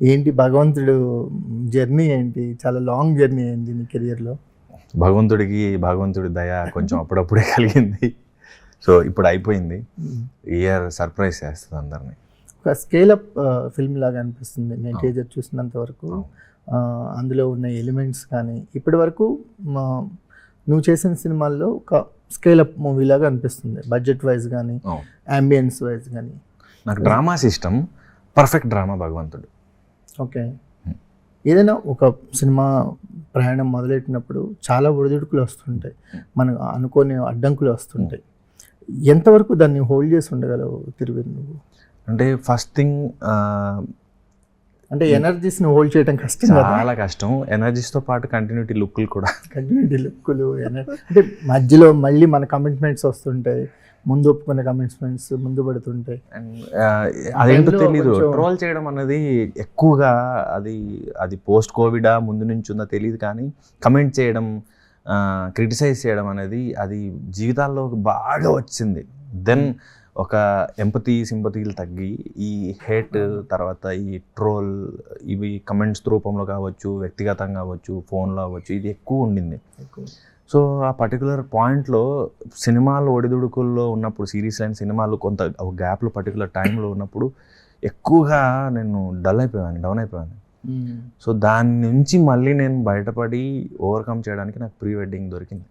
ఏంటి భగవంతుడు జర్నీ ఏంటి? చాలా లాంగ్ జర్నీ అయింది నీ కెరియర్‌లో. భగవంతుడి దయ కొంచెం అప్పుడప్పుడే కలిగింది. సో ఇప్పుడు అయిపోయింది. ఇయర్ సర్ప్రైజ్ చేస్తుంది అందరినీ. ఒక స్కేల్ అప్ ఫిల్మ్ లాగా అనిపిస్తుంది నేను టీజర్ చూసినంత వరకు. అందులో ఉన్న ఎలిమెంట్స్ కానీ ఇప్పటి వరకు నువ్వు చేసిన సినిమాల్లో ఒక స్కేల్ అప్ మూవీ లాగా అనిపిస్తుంది, బడ్జెట్ వైజ్ కానీ అంబియన్స్ వైజ్ కానీ. నాకు డ్రామాస్ ఇష్టం, పర్ఫెక్ట్ డ్రామా భగవంతుడు. ఓకే, ఏదైనా ఒక సినిమా ప్రయాణం మొదలెట్టినప్పుడు చాలా ఒడిదుడుకులు వస్తుంటాయి, మనకు అనుకోని అడ్డంకులు వస్తుంటాయి. ఎంతవరకు దాన్ని హోల్డ్ చేసి ఉండగలవు తిరిగి నువ్వు? అంటే ఫస్ట్ థింగ్, అంటే ఎనర్జీస్ని హోల్డ్ చేయడం కష్టం, చాలా కష్టం. ఎనర్జీస్తో పాటు కంటిన్యూటీ లుక్కులు కూడా, కంటిన్యూటీ లుక్కులు అంటే మధ్యలో మళ్ళీ మన కమిట్మెంట్స్ వస్తుంటాయి, ముందు ఒప్పుకునే కమిట్మెంట్స్ ముందు పడుతుంటాయి. అదేంటో తెలీదు. ట్రోల్ చేయడం అన్నది ఎక్కువగా అది పోస్ట్ కోవిడా ముందు నుంచి ఉందా తెలియదు, కానీ కమెంట్ చేయడం, క్రిటిసైజ్ చేయడం అనేది అది జీవితాల్లో బాగా వచ్చింది. దెన్ ఒక ఎంపతి సింపతిలు తగ్గి ఈ హేట్ తర్వాత ఈ ట్రోల్ ఇవి కమెంట్స్ రూపంలో కావచ్చు, వ్యక్తిగతంగా కావచ్చు, ఫోన్లో అవ్వచ్చు, ఇది ఎక్కువ ఉండింది. సో ఆ పర్టికులర్ పాయింట్లో సినిమాలు ఒడిదుడుకుల్లో ఉన్నప్పుడు, సిరీస్ లైన్ సినిమాలు కొంత ఒక గ్యాప్లో పర్టికులర్ టైంలో ఉన్నప్పుడు ఎక్కువగా నేను డౌన్ అయిపోయాను. సో దాని నుంచి మళ్ళీ నేను బయటపడి ఓవర్కమ్ చేయడానికి నాకు ప్రీ వెడ్డింగ్ దొరికింది.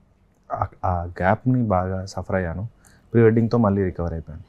ఆ గ్యాప్ని బాగా సఫర్ అయ్యాను. ప్రీ వెడ్డింగ్తో మళ్ళీ రికవర్ అయిపోయాను.